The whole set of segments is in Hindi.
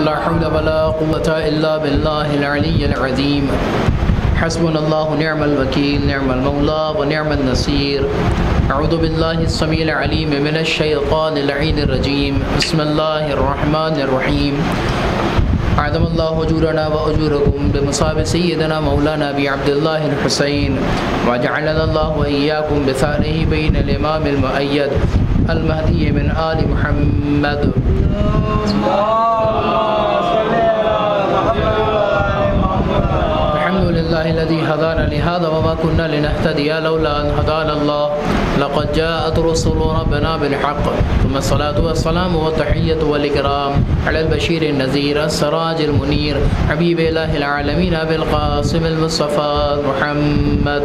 ला हौला वला कुव्वता इल्ला बिल्लाहिल अलिय्यिल अज़ीम। हस्बुनल्लाहु निअमल वकील निअमल मौला व निअमन नसीर। अऊज़ु बिल्लाहिस समीइल अलीम मिनश शैतानिर लईनिर रजीम। बिस्मिल्लाहिर रहमानिर रहीम। अज़मल्लाहु उजूरना व उजूरकुम बिमुसाब सय्यिदना मौलाना अबी अब्दुल्लाहिल हुसैन व जअलनल्लाहु व इय्याकुम बिसारिहि बैनल इमामिल मुअय्यद अल महदी मिन आलि मुहम्मद। अल्हम्दुलिल्लाहिल्लज़ी हदाना लिहाज़ा व मा कुन्ना लिनहतदिया लौला अन हदानल्लाह लक़द जाअत रुसुलु रब्बिना बिल-हक़्क़ थुम्मा अस्सलातु वस्सलामु व तहिय्यतु वल इकराम अलल बशीरिन नज़ीर अस्सराजिल मुनीर हबीबिल्लाहिल आलमीन अबिल क़ासिमिल मुस्तफ़ा मुहम्मद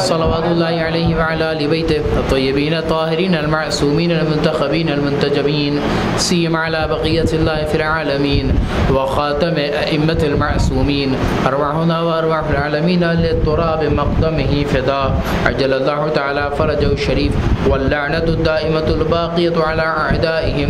सल्लल्लाहु अलैहि व अला आलि बैतिहि अत-तय्यबीन अत-ताहिरीन अल-मअसूमीन अल-मुंतखबीन अल-मुंतजबीन सीमा अला बक़ियतिल्लाहि फ़िल आलमीन व ख़ातम अइम्मतिल मअसूमीन अरवाहुना व अरवाहुल आलमीन लित-तुराब मक़दमिही फ़िदा अज्जलल्लाहु तआला फ़रजहु शरीफ वल लअनतु दाइमतुल बाक़ियतु अला अअदाइहिम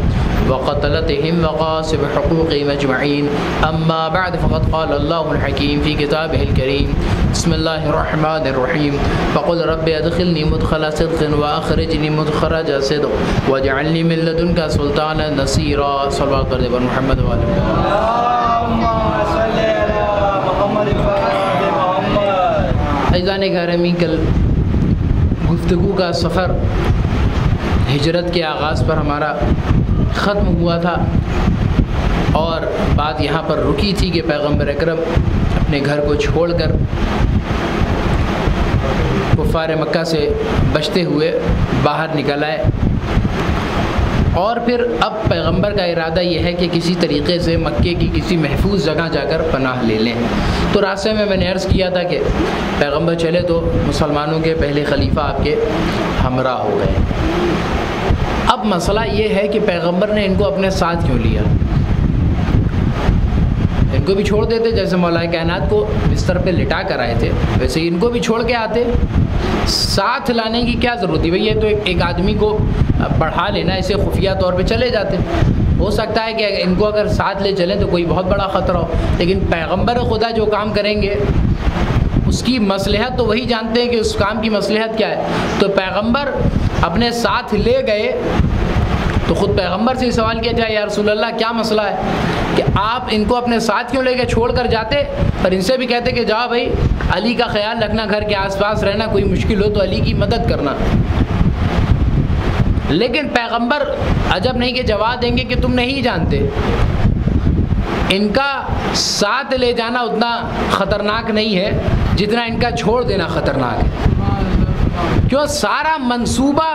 व क़तलतिहिम व ग़ासिब हुक़ूक़िहिम अजमईन। अम्मा बअद फ़क़द क़ाल अल्लाहुल हकीम फ़ी किताबिहिल करीम बिस्मिल्लाहिर रहमानिर रहीम फ़क़ुल रब्बि अदख़िलनी मुदख़ला सिद्क़िन व अख़रिजनी मुदख़रज सिद्क़ वजअलनी मिन लदुनका सुल्तानन नसीरा। सल्लल्लाहु अलैहि व मुहम्मद व आलिहि। अज़ीज़ान गिरामी, कल गुफ्तगू का सफ़र हिजरत के आगाज़ पर हमारा ख़त्म हुआ था और बात यहाँ पर रुकी थी कि पैगम्बर अकरम अपने घर को छोड़कर कुफ़ार मक्का से बचते हुए बाहर निकल आए और फिर अब पैगंबर का इरादा ये है कि किसी तरीक़े से मक्के की किसी महफूज जगह जाकर पनाह ले लें। तो रास्ते में मैंने अर्ज़ किया था कि पैगंबर चले तो मुसलमानों के पहले खलीफा आपके हमरा हो गए। अब मसला ये है कि पैगंबर ने इनको अपने साथ क्यों लिया। इनको भी छोड़ देते, जैसे मौलाए कायनात को बिस्तर पे लिटा कर आए थे वैसे इनको भी छोड़ के आते। साथ लाने की क्या ज़रूरत थी भाई, ये तो एक आदमी को बढ़ा लेना, इसे खुफिया तौर पे चले जाते। हो सकता है कि इनको अगर साथ ले चलें तो कोई बहुत बड़ा ख़तरा हो, लेकिन पैगंबर खुदा जो काम करेंगे उसकी मसलहत तो वही जानते हैं कि उस काम की मसलहत क्या है। तो पैगंबर अपने साथ ले गए तो ख़ुद पैगंबर से सवाल किया जाए, या रसूलल्लाह क्या मसला है कि आप इनको अपने साथ क्यों लेके छोड़ कर जाते, पर इनसे भी कहते कि जाओ भाई अली का ख्याल रखना, घर के आसपास रहना, कोई मुश्किल हो तो अली की मदद करना। लेकिन पैगंबर अजब नहीं कि जवाब देंगे कि तुम नहीं जानते। इनका साथ ले जाना उतना ख़तरनाक नहीं है जितना इनका छोड़ देना ख़तरनाक है। क्यों, सारा मंसूबा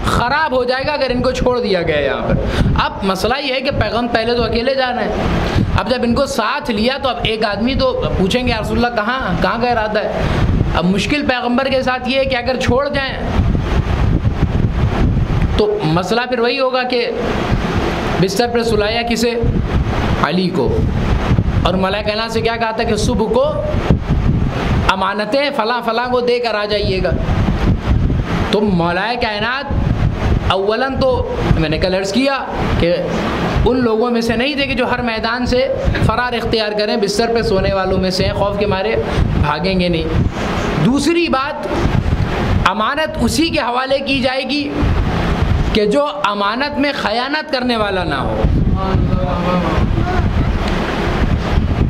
ख़राब हो जाएगा अगर इनको छोड़ दिया गया यहाँ पर। अब मसला ये है कि पैगंबर पहले तो अकेले जाना है, अब जब इनको साथ लिया तो अब एक आदमी तो पूछेंगे या रसूलल्लाह कहाँ का इरादा है। अब मुश्किल पैगंबर के साथ ये है कि अगर छोड़ जाएं तो मसला फिर वही होगा कि बिस्तर पर सुलाया किसे, अली को, और मलाइका कायनात से क्या कहा था कि सुबह को अमानतें फ़लाँ फ़लाँ को देकर आ जाइएगा। तो मौलाए कायनात अव्वलन तो मैंने कल अर्ज़ किया कि उन लोगों में से नहीं थे कि जो हर मैदान से फ़रार इख्तियार करें, बिस्तर पे सोने वालों में से खौफ के मारे भागेंगे नहीं। दूसरी बात, अमानत उसी के हवाले की जाएगी कि जो अमानत में ख़यानत करने वाला ना हो।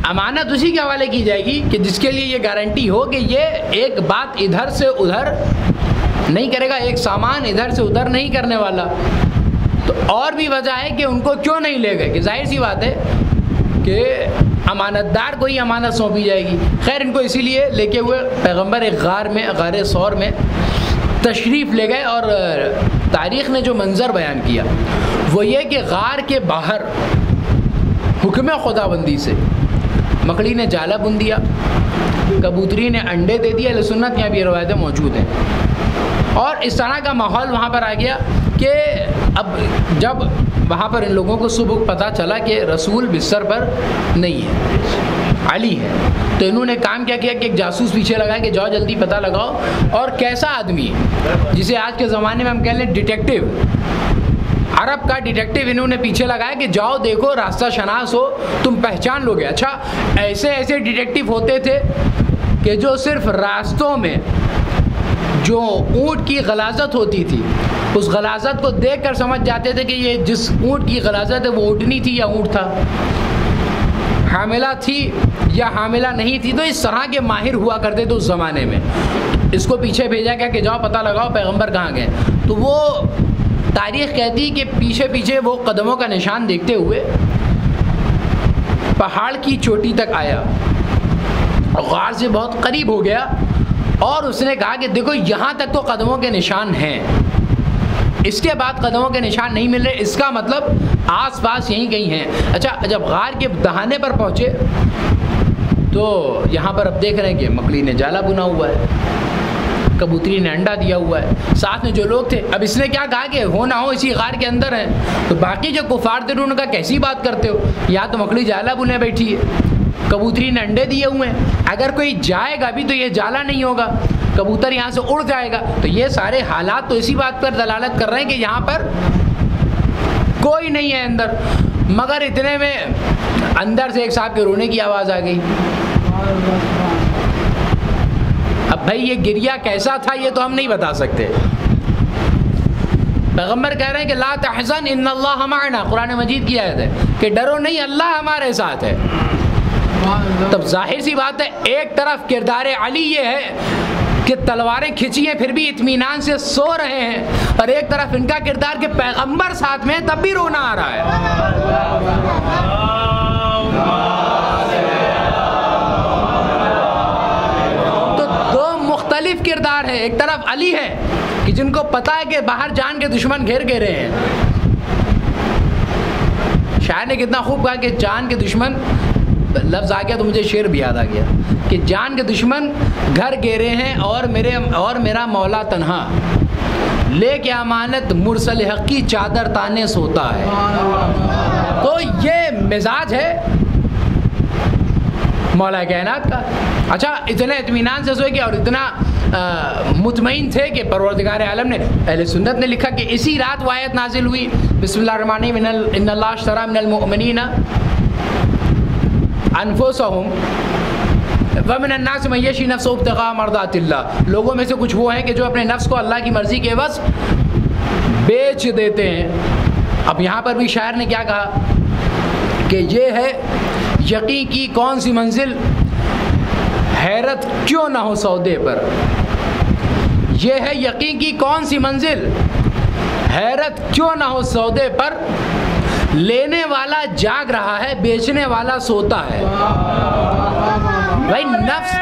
अमानत उसी के हवाले की जाएगी कि जिसके लिए ये गारंटी हो कि ये एक बात इधर से उधर नहीं करेगा, एक सामान इधर से उधर नहीं करने वाला। तो और भी वजह है कि उनको क्यों नहीं ले गए, कि जाहिर सी बात है कि अमानतदार को ही अमानत सौंपी जाएगी। खैर, इनको इसीलिए लेके हुए पैगंबर एक गार सौर में तशरीफ़ ले गए और तारीख़ ने जो मंज़र बयान किया वो ये कि गार के बाहर हुक्म खुदाबंदी से मकड़ी ने जाला बुन दिया, कबूतरी ने अंडे दे दिए। सुन्नत यहाँ भी रवायतें मौजूद हैं और इस तरह का माहौल वहाँ पर आ गया कि अब जब वहाँ पर इन लोगों को सुबह पता चला कि रसूल बिस्तर पर नहीं है, अली है, तो इन्होंने काम क्या किया कि एक जासूस पीछे लगाया कि जाओ जल्दी पता लगाओ और कैसा आदमी है, जिसे आज के ज़माने में हम कह लें डिटेक्टिव, अरब का डिटेक्टिव इन्होंने पीछे लगाया कि जाओ देखो रास्ता शनास हो, तुम पहचान लोगे। अच्छा, ऐसे ऐसे डिटेक्टिव होते थे कि जो सिर्फ रास्तों में जो ऊँट की गलाजत होती थी उस गलाजत को देखकर समझ जाते थे कि ये जिस ऊँट की गलाजत है वो ऊँटनी थी या ऊँट था, हामिला थी या हामिला नहीं थी। तो इस तरह के माहिर हुआ करते थे उस ज़माने में। इसको पीछे भेजा गया कि जाओ पता लगाओ पैगंबर कहाँ गए। तो वो तारीख़ कहती कि पीछे पीछे वो कदमों का निशान देखते हुए पहाड़ की चोटी तक आया और गार से बहुत करीब हो गया और उसने कहा कि देखो यहाँ तक तो कदमों के निशान हैं, इसके बाद कदमों के निशान नहीं मिल रहे, इसका मतलब आसपास यहीं कहीं हैं। अच्छा, जब गार के दहाने पर पहुँचे तो यहाँ पर अब देख रहे हैं कि मकड़ी ने जाला बुना हुआ है, कबूतरी ने अंडा दिया हुआ है, साथ में जो लोग थे। अब इसने क्या कहा कि हो ना हो इसी गार के अंदर है। तो बाकी जो कुफार थे उन्होंने कहा कैसी बात करते हो, यहाँ तो मकड़ी जाला बुने बैठी है, कबूतरी ने अंडे दिए हुए हैं, अगर कोई जाएगा भी तो ये जाला नहीं होगा, कबूतर यहाँ से उड़ जाएगा। तो ये सारे हालात तो इसी बात पर दलालत कर रहे हैं कि यहाँ पर कोई नहीं है अंदर। मगर इतने में अंदर से एक साहब के रोने की आवाज़ आ गई। अब भाई ये गिरिया कैसा था ये तो हम नहीं बता सकते। पैगंबर कह रहे हैं कि ला तहज़न इन्नल्लाह मअना, कुरान मजीद की आयत है कि डरो नहीं, अल्लाह हमारे साथ है। तब जाहिर सी बात है एक तरफ किरदार अली ये है कि तलवारें खिंची हैं फिर भी इत्मीनान से सो रहे हैं, और एक तरफ इनका किरदार कि पैगंबर साथ में तब भी रोना आ रहा है। तो दो मुख्तलिफ किरदार है, एक तरफ अली है कि जिनको पता है कि बाहर जान के दुश्मन घेर घेरे हैं। शायर ने कितना खूब कहा कि जान के दुश्मन, लफ्ज़ आ गया तो मुझे शेर भी याद आ गया कि जान के दुश्मन घर घेरे हैं और मेरा मौला तन्हा, लेके अमानत मुरसल हक़ की चादर ताने सोता है। तो ये मिजाज है मौला कायनात का। अच्छा, इतने इत्मीनान से सोए कि और इतना मुतमईन थे कि परवरदिगार आलम ने, अहले सुन्नत ने लिखा कि इसी रात वो आयत नाजिल हुई, बिस्मिल्लाहिर्रहमानिर्रहीम, इन्नल्लाह अश्तरा मिनल मुअमिनीना अनफुसहुम व मिनन नास मन यशरी नफ्सहु इब्तिगा मर्दातिल्लाह। लोगों में से कुछ वो हैं कि जो अपने नफ्स को अल्लाह की मर्ज़ी के बस बेच देते हैं। अब यहाँ पर भी शायर ने क्या कहा कि ये है यकीन की कौन सी मंजिल, हैरत क्यों ना हो सौदे पर। ये है यकीन की कौन सी मंजिल, हैरत क्यों ना हो सौदे पर, लेने वाला जाग रहा है बेचने वाला सोता है। भाई नफ्स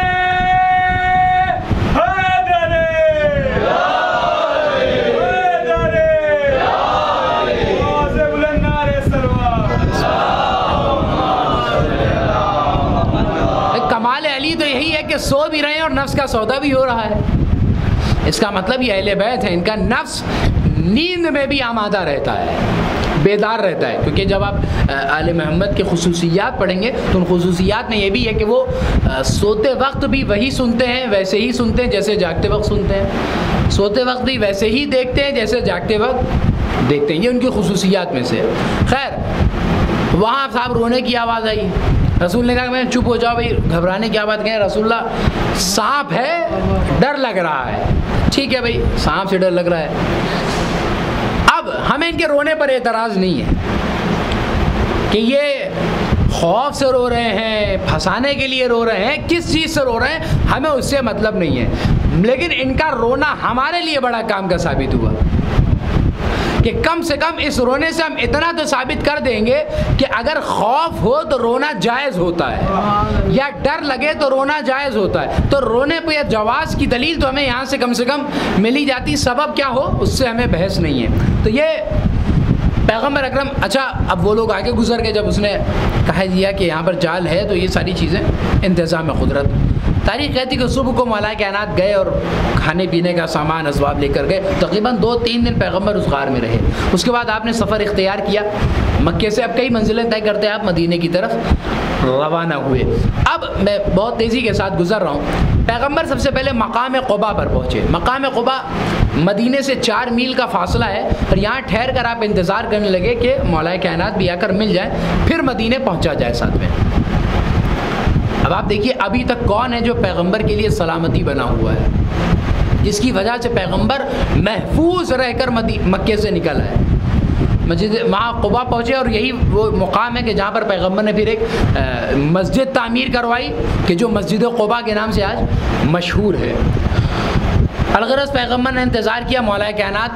कमाल अली तो यही है कि सो भी रहे हैं और नफ्स का सौदा भी हो रहा है। इसका मतलब ये अहले बैत है, इनका नफ्स नींद में भी आमादा रहता है, बेदार रहता है। क्योंकि जब आप आले मोहम्मद के खुसूसियात पढ़ेंगे तो उन खुसूसियात में ये भी है कि वो सोते वक्त भी वही सुनते हैं, वैसे ही सुनते हैं जैसे जागते वक्त सुनते हैं, सोते वक्त भी वैसे ही देखते हैं जैसे जागते वक्त देखते हैं। ये उनकी खुसूसियात में से। खैर, वहाँ साहब रोने की आवाज़ आई। रसूल ने कहा मैं चुप हो जाओ भाई, घबराने की आवाज़ कहें रसूलल्लाह, सांप है, डर लग रहा है। ठीक है भाई, सांप से डर लग रहा है। अब हमें इनके रोने पर एतराज़ नहीं है कि ये खौफ से रो रहे हैं, फंसाने के लिए रो रहे हैं, किस चीज़ से रो रहे हैं हमें उससे मतलब नहीं है। लेकिन इनका रोना हमारे लिए बड़ा काम का साबित हुआ कि कम से कम इस रोने से हम इतना तो साबित कर देंगे कि अगर खौफ हो तो रोना जायज़ होता है, या डर लगे तो रोना जायज़ होता है। तो रोने पर या जवाज़ की दलील तो हमें यहाँ से कम मिली जाती, सबब क्या हो उससे हमें बहस नहीं है। तो ये पैगम्बर अकरम, अच्छा अब वो लोग आगे गुजर गए जब उसने कहा दिया कि यहाँ पर जाल है, तो ये सारी चीज़ें इंतज़ाम कुदरत। तारीख़ कहती कि सुबह को मौला कायनात गए और खाने पीने का सामान असबाब लेकर गए। तकरीबन 2-3 दिन पैगम्बर उस गार में रहे। उसके बाद आपने सफ़र इख्तियार किया मक्के से। अब कई मंजिलें तय करते हैं आप मदीने की तरफ। रवाना हुए। अब मैं बहुत तेज़ी के साथ गुजर रहा हूँ। पैगंबर सबसे पहले मकाम क़ुबा पर पहुँचे। मकाम क़ुबा मदीने से 4 मील का फासला है और यहाँ ठहर कर आप इंतज़ार करने लगे कि मौलाए कायनात भी आकर मिल जाए, फिर मदीने पहुँचा जाए साथ में। अब आप देखिए अभी तक कौन है जो पैगंबर के लिए सलामती बना हुआ है, जिसकी वजह से पैगंबर महफूज रहकर मक्के से निकल आए, मस्जिद वहाँ क़ुबा पहुँचे। और यही वो मुकाम है कि जहाँ पर पैगंबर ने फिर एक मस्जिद तामीर करवाई कि जो मस्जिद क़ुबा के नाम से आज मशहूर है। अलगरज पैगंबर ने इंतज़ार किया, मौलाए कायनात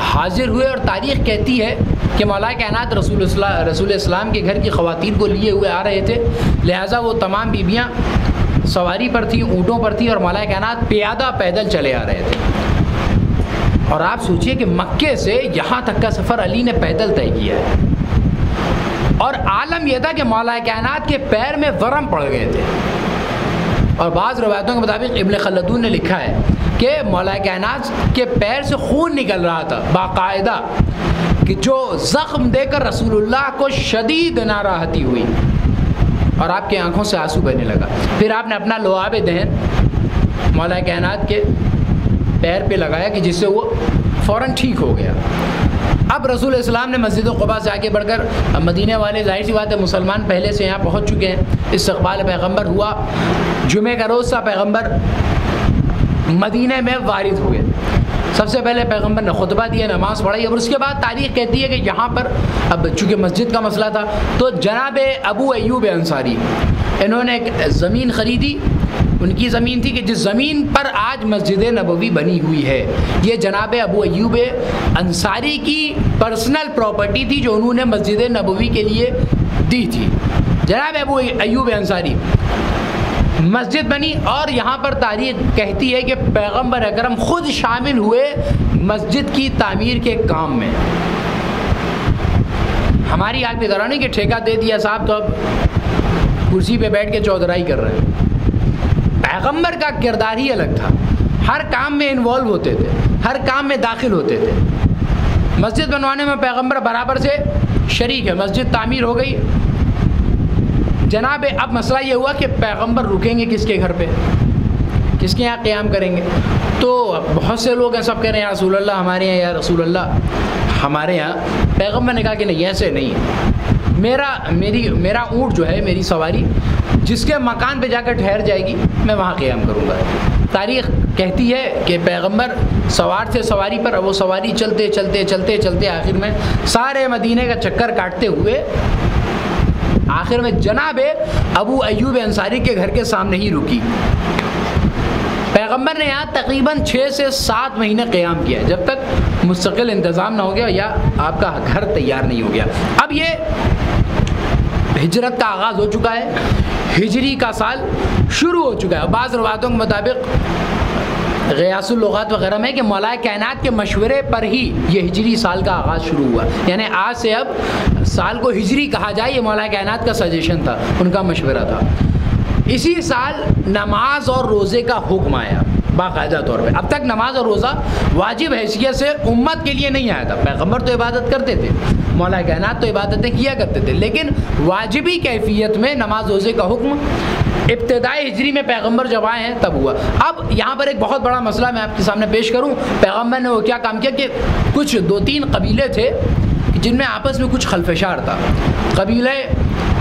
हाजिर हुए और तारीख़ कहती है कि मौलाए कायनात रसूल इस्लाम के घर की ख़वातीन को लिए हुए आ रहे थे, लिहाजा वो तमाम बीबियाँ सवारी पर थी, ऊँटों पर थी और मौलाए कायनात प्यादा पैदल चले आ रहे थे। और आप सोचिए कि मक्के से यहाँ तक का सफ़र अली ने पैदल तय किया है और आलम यह था कि मौलाए कायनात के पैर में वरम पड़ गए थे। और बाज़ रवायतों के मुताबिक इब्न खल्दून ने लिखा है कि मौलाए कायनात के पैर से खून निकल रहा था बाकायदा, कि जो ज़ख्म देकर रसूलुल्लाह को शदीद नाराहती हुई और आपकी आंखों से आंसू बहने लगा। फिर आपने अपना लुआब दहन मौलाए कायनात के पैर पे लगाया कि जिससे वो फ़ौरन ठीक हो गया। अब रसूल इस्लाम ने मस्जिद क़ुबा से आगे बढ़कर मदीने वाले, जाहिर सी बात है मुसलमान पहले से यहाँ पहुँच चुके हैं, इस्तक़बाल पैगंबर हुआ। जुमे का रोज़ सा पैगंबर मदीने में वारिद हुए। सबसे पहले पैगंबर ने खुतबा दिया, नमाज़ पढ़ाई और उसके बाद तारीख़ कहती है कि यहाँ पर अब चूँकि मस्जिद का मसला था तो जनाब अबू अय्यूब अंसारी इन्होंने एक ज़मीन ख़रीदी। उनकी ज़मीन थी कि जिस ज़मीन पर आज मस्जिद नबवी बनी हुई है, ये जनाब अबू अय्यूब अंसारी की पर्सनल प्रॉपर्टी थी जो उन्होंने मस्जिद नबवी के लिए दी थी। जनाब अबू अय्यूब अंसारी मस्जिद बनी और यहाँ पर तारीख़ कहती है कि पैगंबर अकरम ख़ुद शामिल हुए मस्जिद की तामीर के काम में। हमारी आग पे दौरानी कि ठेका दे दिया साहब तो अब कुर्सी पे बैठ के चौधराई कर रहे हैं। पैगंबर का किरदार ही अलग था, हर काम में इन्वॉल्व होते थे, हर काम में दाखिल होते थे। मस्जिद बनवाने में पैगंबर बराबर से शरीक है। मस्जिद तामीर हो गई जनाब, अब मसला ये हुआ कि पैगंबर रुकेंगे किसके घर पे, किसके यहाँ क़याम करेंगे। तो बहुत से लोग हैं, सब कह रहे हैं या रसूल अल्लाह हमारे यहाँ, या रसूल अल्लाह हमारे यहाँ। पैगंबर ने कहा कि नहीं, ऐसे नहीं है। मेरा ऊँट जो है, मेरी सवारी जिसके मकान पे जाकर ठहर जाएगी मैं वहाँ क़याम करूँगा। तारीख़ कहती है कि पैगंबर सवार थे सवारी पर, वो सवारी चलते चलते चलते चलते आखिर में सारे मदीने का चक्कर काटते हुए आखिर में जनाब अबू अय्यूब अंसारी के घर के सामने ही रुकी। पैगंबर ने यहाँ तकरीबन 6 से 7 महीने क़याम किया जब तक मुस्तकिल इंतज़ाम ना हो गया या आपका घर तैयार नहीं हो गया। अब ये हिजरत का आगाज़ हो चुका है, हिजरी का साल शुरू हो चुका है। बाज़ रवायतों के मुताबिक ग़ियासुल लुग़ात वग़ैरह में कि मौलाए कायनात के मशवरे पर ही ये हिजरी साल का आगाज़ शुरू हुआ, यानी आज से अब साल को हिजरी कहा जाए, ये मौलाए कायनात का सजेशन था, उनका मशवरा था। इसी साल नमाज और रोज़े का हुक्म आया बाकायदा तौर पे। अब तक नमाज और रोज़ा वाजिब हैसियत से उम्मत के लिए नहीं आया था। पैगंबर तो इबादत करते थे, मौलाए कायनात तो इबादतें किया करते थे, लेकिन वाजिबी कैफियत में नमाज रोज़े का हुक्म इब्तिदाई हिजरी में पैगंबर जब आए हैं तब हुआ। अब यहाँ पर एक बहुत बड़ा मसला मैं आपके सामने पेश करूँ। पैगंबर ने वो क्या काम किया कि कुछ 2-3 कबीले थे जिनमें आपस में कुछ खलफशार था। कबीले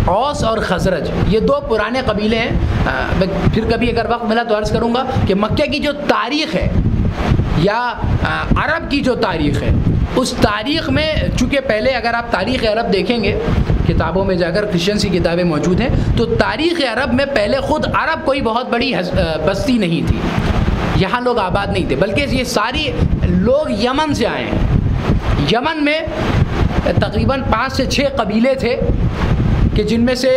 औस और खजरज, ये 2 पुराने कबीले हैं। मैं फिर कभी अगर वक्त मिला तो अर्ज़ करूँगा कि मक्के की जो तारीख़ है या अरब की जो तारीख़ है, उस तारीख़ में चूँकि पहले अगर आप तारीख़ अरब देखेंगे किताबों में जाकर, क्रिश्चियंस की किताबें मौजूद हैं, तो तारीख़ अरब में पहले ख़ुद अरब कोई बहुत बड़ी बस्ती नहीं थी, यहाँ लोग आबाद नहीं थे, बल्कि ये सारी लोग यमन से आए हैं। यमन में तकरीबन 5 से 6 कबीले थे कि जिनमें से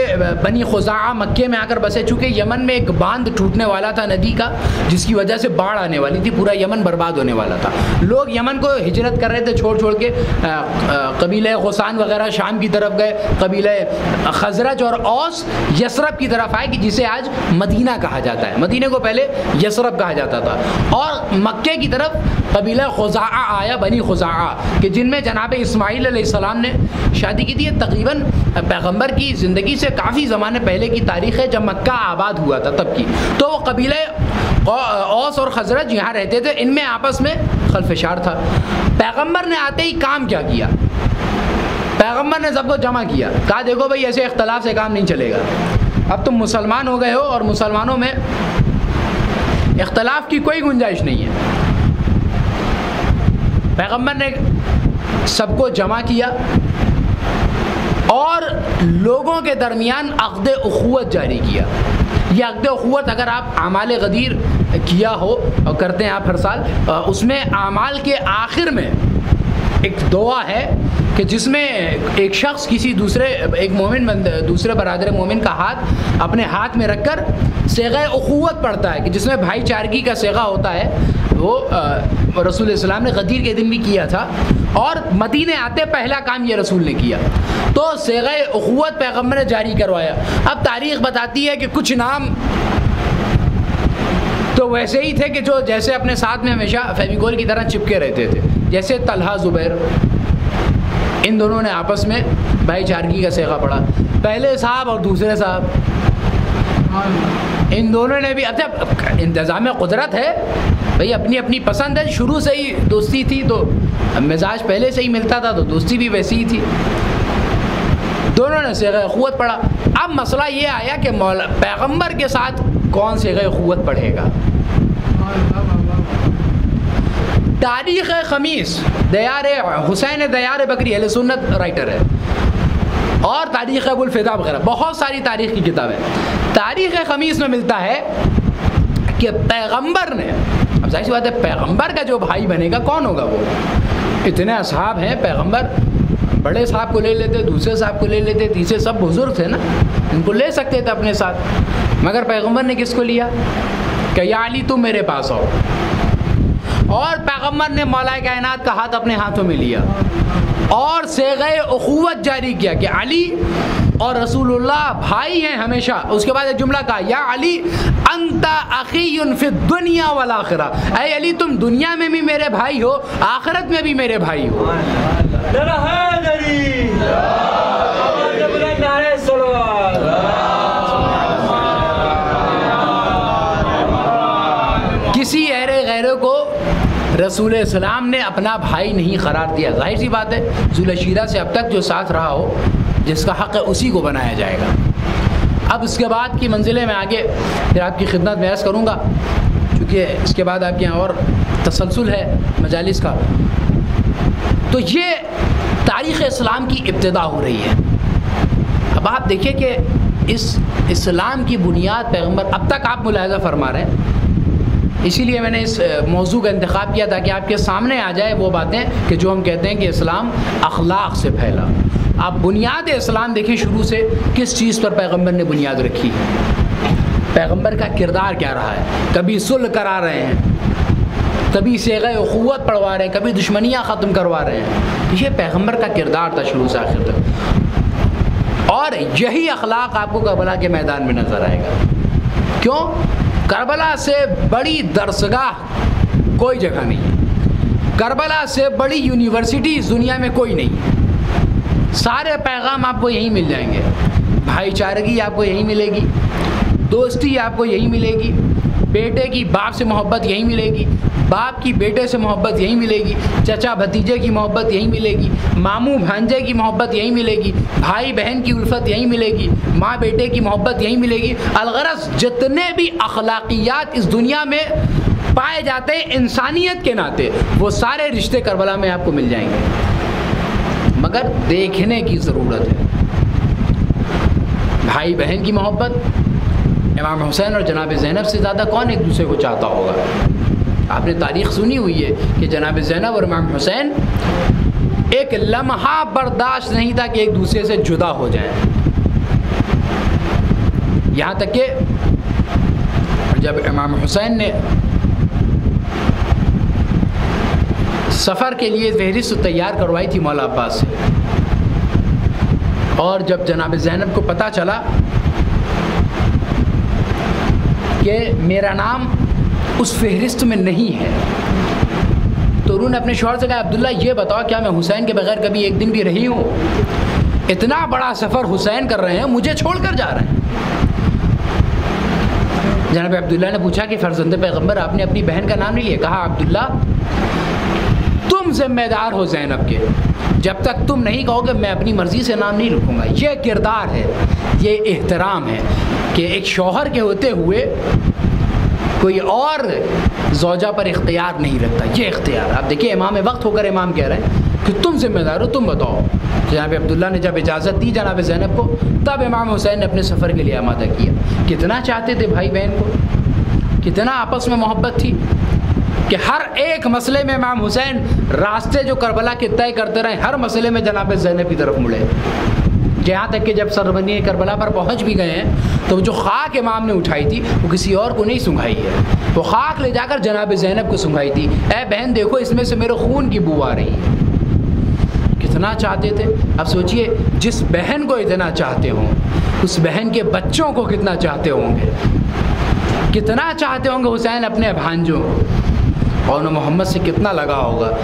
बनी खुज़ाआ मक्के में आकर बसे। चूँकि यमन में एक बांध टूटने वाला था नदी का, जिसकी वजह से बाढ़ आने वाली थी, पूरा यमन बर्बाद होने वाला था। लोग यमन को हिजरत कर रहे थे छोड़ छोड़ के। कबीले गुसान वगैरह शाम की तरफ गए, कबीले खजरज और औस यसरब की तरफ आए कि जिसे आज मदीना कहा जाता है। मदीने को पहले यसरब कहा जाता था। और मक्के की तरफ कबीला खुज़ाआ आया, बनी खुज़ाआ, कि जिनमें जनाब इस्माईल अलैहिस्सलाम ने शादी की थी। तकरीबन पैगंबर की की ज़िंदगी से काफ़ी ज़माने पहले की तारीख़ है, जब मक्का आबाद हुआ था तब की। तो वो कबीले औस और खजरज यहाँ रहते थे, इनमें आपस में खलफशार था। पैगम्बर ने आते ही काम क्या किया, पैगम्बर ने सबको जमा किया, कहा देखो भाई ऐसे इख्तलाफ से काम नहीं चलेगा, अब तुम मुसलमान हो गए हो और मुसलमानों में इख्तलाफ की कोई गुंजाइश नहीं है। पैगम्बर ने सबको जमा किया और लोगों के दरमियान अक़्द उख़ुवत जारी किया। ये अक़्द उख़ुवत अगर आप आमाल गदीर किया हो और करते हैं आप हर साल, उसमें आमाल के आखिर में एक दुआ है कि जिसमें एक शख्स किसी दूसरे एक मोमिन दूसरे बरादर मोमिन का हाथ अपने हाथ में रखकर सेग़े उख़ुवत पढ़ता है, कि जिसमें भाईचारगी का सेग़ा होता है। वो रसूल इस्लाम ने गदीर के दिन भी किया था और मदीने आते पहला काम ये रसूल ने किया। तो सेग़े उख़ुवत पैगम्बर ने जारी करवाया। अब तारीख़ बताती है कि कुछ नाम तो वैसे ही थे कि जो जैसे अपने साथ में हमेशा फेविकोल की तरह चिपके रहते थे, जैसे तलहा ज़ुबैर, इन दोनों ने आपस में भाईचारगी का सेग़ा पढ़ा। पहले साहब और दूसरे साहब, इन दोनों ने भी, अच्छा इंतज़ाम कुदरत है भाई, अपनी अपनी पसंद है, शुरू से ही दोस्ती थी तो मिजाज पहले से ही मिलता था तो दोस्ती भी वैसी ही थी। दोनों ने सेग़े उख़ुवत पढ़ा। अब मसला ये आया कि पैगम्बर के साथ कौन सेग़े उख़ुवत पढ़ेगा। तारीख़ ख़मीस दयार हुसैन दयार बकरी अहले सुन्नत राइटर है, और तारीख़ अबुल फ़िदा वगैरह बहुत सारी तारीख़ की किताब है। तारीख़ ख़मीस में मिलता है कि पैगम्बर ने, अब जाहिर सी बात है पैगम्बर का जो भाई बनेगा कौन होगा, वो इतने असहाब हैं, पैगम्बर बड़े साहब को ले लेते, दूसरे साहब को ले लेते, तीसरे सब बुज़ुर्ग थे ना, इनको ले सकते थे अपने साथ, मगर पैगम्बर ने किसको लिया कि या अली तुम मेरे पास आओ। और पैगम्बर ने मौला कायनात का हाथ अपने हाथों में लिया और सेग़े उख़ुवत जारी किया कि अली और रसूलुल्लाह भाई हैं हमेशा। उसके बाद एक जुमला कहा, या अली अंता अख़ीयुन फ़िद दुनिया वल आखिरा, ऐ अली तुम दुनिया में भी मेरे भाई हो, आखिरत में भी मेरे भाई हो। किसी अहरे गैरों को रसूल इस्लाम ने अपना भाई नहीं करार दिया। जाहिर सी बात है ज़ुलशीरा से अब तक जो साथ रहा हो, जिसका हक़ है उसी को बनाया जाएगा। अब इसके बाद की मंजिलें मैं आगे फिर आपकी खिदमत में अर्ज़ करूँगा, क्योंकि इसके बाद आपके यहाँ और तसलसल है मजालिस का। तो ये तारीख़ इस्लाम की इब्तिदा हो रही है। अब आप देखिए कि इस इस्लाम की बुनियाद पैगम्बर, अब तक आप मुलाहज़ा फरमा रहे हैं, इसीलिए मैंने इस मौजू का इंतखाब किया ताकि आपके सामने आ जाए वो बातें कि जो हम कहते हैं कि इस्लाम अखलाक से फैला। आप बुनियाद इस्लाम देखें, शुरू से किस चीज़ पर पैगम्बर ने बुनियाद रखी है, पैगम्बर का किरदार क्या रहा है। कभी सुलह करा रहे हैं, कभी सेग़े उख़ुवत पढ़वा रहे हैं, कभी दुश्मनियाँ ख़त्म करवा रहे हैं। ये पैगम्बर का किरदार था शुरू से आखिर तक, और यही अखलाक आपको करबला के मैदान में नज़र आएगा। क्यों? करबला से बड़ी दरसगाह कोई जगह नहीं, करबला से बड़ी यूनिवर्सिटी इस दुनिया में कोई नहीं। सारे पैगाम आपको यहीं मिल जाएंगे, भाईचारगी आपको यहीं मिलेगी, दोस्ती आपको यहीं मिलेगी, बेटे की बाप से मोहब्बत यहीं मिलेगी, बाप की बेटे से मोहब्बत यहीं मिलेगी, चचा भतीजे की मोहब्बत यहीं मिलेगी, मामू भांजे की मोहब्बत यहीं मिलेगी, भाई बहन की उल्फत यहीं मिलेगी, माँ बेटे की मोहब्बत यहीं मिलेगी। अलगरज जितने भी अखलाकियात इस दुनिया में पाए जाते हैं इंसानियत के नाते, वो सारे रिश्ते करबला में आपको मिल जाएंगे, मगर देखने की ज़रूरत है। भाई बहन की मोहब्बत, इमाम हुसैन और जनाब ज़ैनब से ज़्यादा कौन एक दूसरे को चाहता होगा। आपने तारीख़ सुनी हुई है कि जनाब ज़ैनब और इमाम हुसैन एक लम्हा बर्दाश्त नहीं था कि एक दूसरे से जुदा हो जाएं। यहाँ तक कि जब इमाम हुसैन ने सफ़र के लिए फहरिस्त तैयार करवाई थी मौला अब्बास से, और जब जनाब ज़ैनब को पता चला कि मेरा नाम उस फहरिस्त में नहीं है, तो उन्होंने अपने शौहर से कहा, अब्दुल्ला ये बताओ क्या मैं हुसैन के बगैर कभी एक दिन भी रही हूँ? इतना बड़ा सफ़र हुसैन कर रहे हैं, मुझे छोड़कर जा रहे हैं। जनाब अब्दुल्ला ने पूछा कि फर्जंद पैगंबर आपने अपनी बहन का नाम नहीं लिया। कहा अब्दुल्ला तुम जिम्मेदार हो ज़ैनब के, जब तक तुम नहीं कहोगे मैं अपनी मर्ज़ी से नाम नहीं रखूँगा। ये किरदार है, ये एहतराम है कि एक शौहर के होते हुए कोई और ज़ौजा पर इख्तियार नहीं रखता। ये इख्तियार आप देखिए, इमाम वक्त होकर इमाम कह रहे हैं कि तुम जिम्मेदार हो, तुम बताओ। जनाब अब्दुल्ला ने जब इजाज़त दी जनाब ज़ैनब को, तब इमाम हुसैन ने अपने सफ़र के लिए आमादा किया। कितना चाहते थे भाई बहन को, कितना आपस में मोहब्बत थी कि हर एक मसले में इमाम हुसैन रास्ते जो करबला के तय करते रहे, हर मसले में जनाब ज़ैनब की तरफ मुड़े। यहाँ तक कि जब सरबनी करबला पर पहुँच भी गए हैं तो जो खाक इमाम ने उठाई थी वो किसी और को नहीं सुंघाई है, वो खाक ले जाकर जनाब ज़ैनब को सुंघाई थी। ऐ बहन देखो, इसमें से मेरे खून की बू आ रही है। कितना चाहते थे। अब सोचिए, जिस बहन को इतना चाहते हों, उस बहन के बच्चों को कितना चाहते होंगे, कितना चाहते होंगे हुसैन अपने भांजों और मोहम्मद से कितना लगा होगा।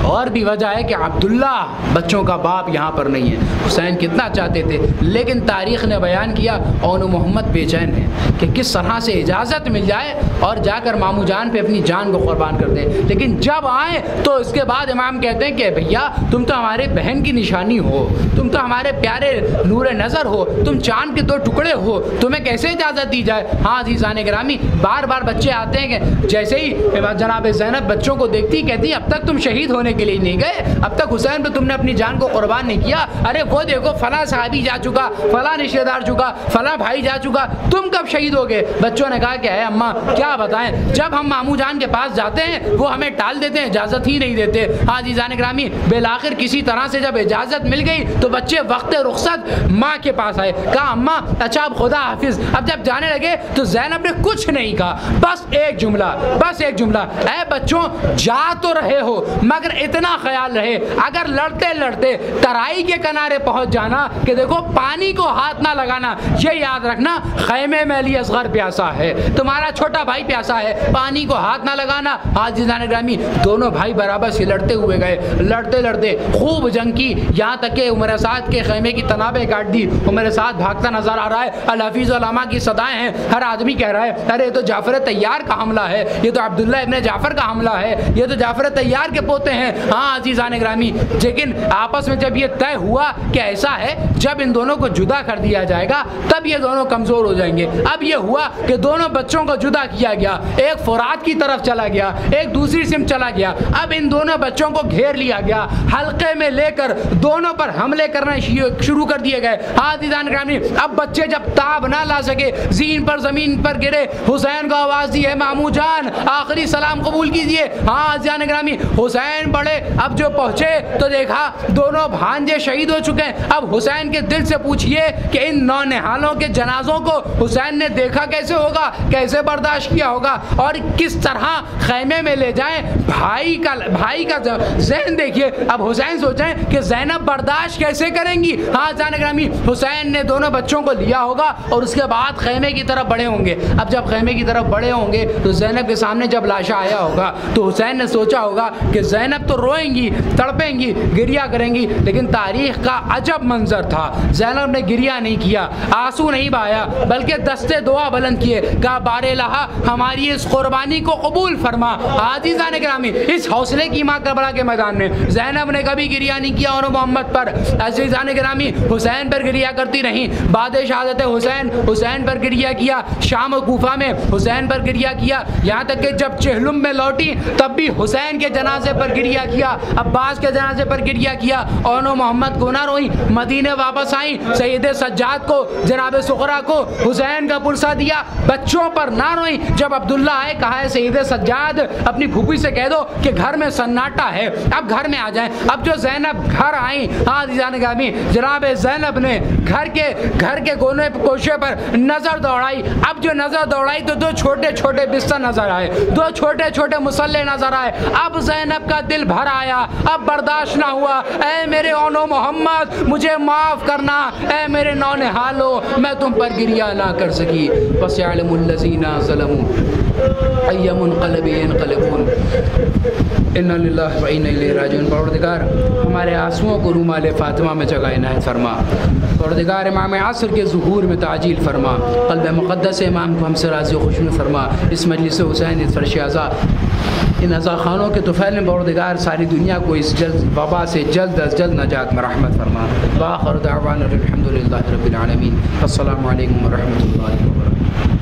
और भी वजह है कि अब्दुल्ला बच्चों का बाप यहाँ पर नहीं है। हुसैन कितना चाहते थे, लेकिन तारीख़ ने बयान किया और मोहम्मद बेचैन है कि किस तरह से इजाज़त मिल जाए और जाकर मामू जान पे अपनी जान को कुर्बान कर दें। लेकिन जब आए तो इसके बाद इमाम कहते हैं कि भैया तुम तो हमारे बहन की निशानी हो, तुम तो हमारे प्यारे नूर नज़र हो, तुम चाँद के 2 टुकड़े हो, तुम्हें कैसे इजाज़त दी जाए। हाँ अज़ीज़ान गिरामी, बार बार बच्चे आते हैं कि जैसे ही जनाब ज़ैनब बच्चों को देखती कहती अब तक तुम शहीद होने के लिए नहीं गए, अब तक हुसैन पे तुमने अपनी जान को कुर्बान नहीं किया। अरे वो देखो फला साहबी जा चुका, फला रिश्तेदार चुका, फला भाई जा चुका, तुम कब शहीद हो गए। बच्चों ने कहा क्या है अम्मा क्या बताएं, जब हम मामू जान के पास जाते हैं वो हमें टाल देते हैं, इजाज़त ही नहीं देते। हाँ जी जान ग्रामी, बेलाखिर किसी तरह से जब इजाज़त मिल गई तो बच्चे वक्त रुखसत माँ के पास आए। कहा अम्मा अच्छा अब खुदा हाफिज। अब जब जाने लगे तो ज़ैनब ने कुछ नहीं कहा, बस एक जुमला, बस एक जुमला, ऐ बच्चों जा तो रहे हो मगर इतना ख्याल रहे अगर लड़ते लड़ते तराई के किनारे पहुंच जाना कि देखो पानी को हाथ ना लगाना, ये याद रखना खैमे में अली असगर प्यासा है, तुम्हारा छोटा भाई प्यासा है, पानी को हाथ ना लगाना। आज जिन्होंने ग्रामी दोनों भाई बराबर से लड़ते हुए गए, लड़ते लड़ते खूब जंग की, यहाँ तक कि उमर साद के खैमे की तनाबे काट दी। उमर साद भागता नजर आ रहा है, अल हफीज़ उल अमा की सदाएं हैं, हर आदमी कह रहा है अरे ये तो जाफर तैयार का हमला है, ये तो अब्दुल्ला इब्न जाफर का हमला है, ये तो जाफर तैयार के पोते हैं। हाँ अज़ीज़ान ग्रामी, लेकिन आपस में जब ये तय हुआ कि ऐसा है जब इन दोनों को जुदा कर दिया जाएगा तब ये दोनों कमज़ोर हो जाएंगे। अब ये हुआ कि दोनों बच्चों को जुदा किया गया, एक फुरात की तरफ चला गया, एक दूसरी सिम चला गया। अब इन दोनों बच्चों को घेर लिया गया, हल्के में लेकर दोनों पर हमले करना शुरू कर दिए गए। हाँ अज़ीज़ान ग्रामी, अब बच्चे जब ताब ना ला सके, जीन पर ज़मीन पर गिरे, हुसैन को आवाज़ दी है मामू जान आखिरी सलाम कबूल कीजिए। हाँ अज़ीज़ान ग्रामी, हुसैन बड़े अब जो पहुंचे तो देखा दोनों भांजे शहीद हो चुके हैं। अब हुसैन के दिल से पूछिए कि इन नौनिहालों के जनाजों को हुसैन ने देखा कैसे होगा, कैसे बर्दाश्त किया होगा और किस तरह खैमे में ले जाएं। भाई का ज़हन देखिए। अब हुसैन सोचें कि ज़ैनब बर्दाश्त कैसे करेंगी। हाँ जान ग्रामी, हुसैन ने दोनों बच्चों को लिया होगा और उसके बाद खैमे की तरफ बढ़े होंगे। अब जब खैमे की तरफ बढ़े होंगे तो ज़ैनब के सामने जब लाशा आया होगा तो हुसैन ने सोचा होगा कि ज़ैनब तो रोएंगी, तड़पेंगी, गिरिया करेंगी, लेकिन तारीख का अजब मंजर था। ज़ैनब ने गिरिया नहीं किया, आंसू नहीं बहाया, बल्कि दस्ते दुआ बुलंद किए, कहा बारे लहा हमारी इस कुर्बानी को कबूल फरमा। आज़ीज़ान गिरामी, इस हौसले की माँ करबला के मैदान में ज़ैनब ने कभी गिरिया नहीं किया और मोहम्मद पर। आज़ीज़ान गिरामी, हुसैन पर गिरिया करती रहीं। बाद शहादत हुसैन पर गिरिया किया, शाम और कूफा में हुसैन पर गिरिया किया, यहाँ तक कि जब चेहलुम में लौटी तब भी हुसैन के जनाजे पर गिरिया किया, अब्बास के जनाजे पर गिरिया किया। और मोहम्मद को ना रोई, मदीने वापस आई, सैयद सज्जाद को, जनाब सुगरा को हुसैन का पुरसा दिया। बच्चों पर ना रोई। जब अब्दुल्ला आए, कहा है सैयद सज्जाद अपनी फूफी से कह दो कि घर में सन्नाटा है, अब घर में आ जाएं। अब जो ज़ैनब घर आई, हाँ गामी, जनाब ज़ैनब ने घर के कोने कोशे पर नजर दौड़ाई। अब जो नजर दौड़ाई तो 2 छोटे छोटे बिस्तर नजर आए, 2 छोटे छोटे मुसल्ले नजर आए। अब ज़ैनब का दिल भर आया, अब बर्दाश्त ना हुआ। ऐ मेरे ओनो मोहम्मद, मुझे माफ़ करना, ऐ मेरे नौनिहालो, मैं तुम पर गिरिया ना कर सकी। बस यालमुल लज़ीना ज़लमू अय्युमुन क़लबी यनक़लिबून। इन्ना लिल्लाहि व इन्ना इलैहि राजिऊन। परवरदिगार हमारे आंसुओं को रूमाल फ़ातिमा में जगह इनायत फरमा। परवरदिगार इमाम असर के ज़ुहूर में ताजील फरमा। क़ल्ब मुक़द्दस इमाम को हमसे राज़ी खुशनू फरमा। इस मजलिस हुसैन इस फ़र्श अज़ा इन अज़ा ख़ानों के तुफ़ैल में परवरदिगार सारी दुनिया को इस जल्द वबा से जल्द अज़ जल्द नजात में रहमत फरमा। व आख़िर दअवाना अल्हम्दुलिल्लाहि रब्बिल आलमीन। अस्सलामु अलैकुम व रहमतुल्लाहि व बरकातुहू।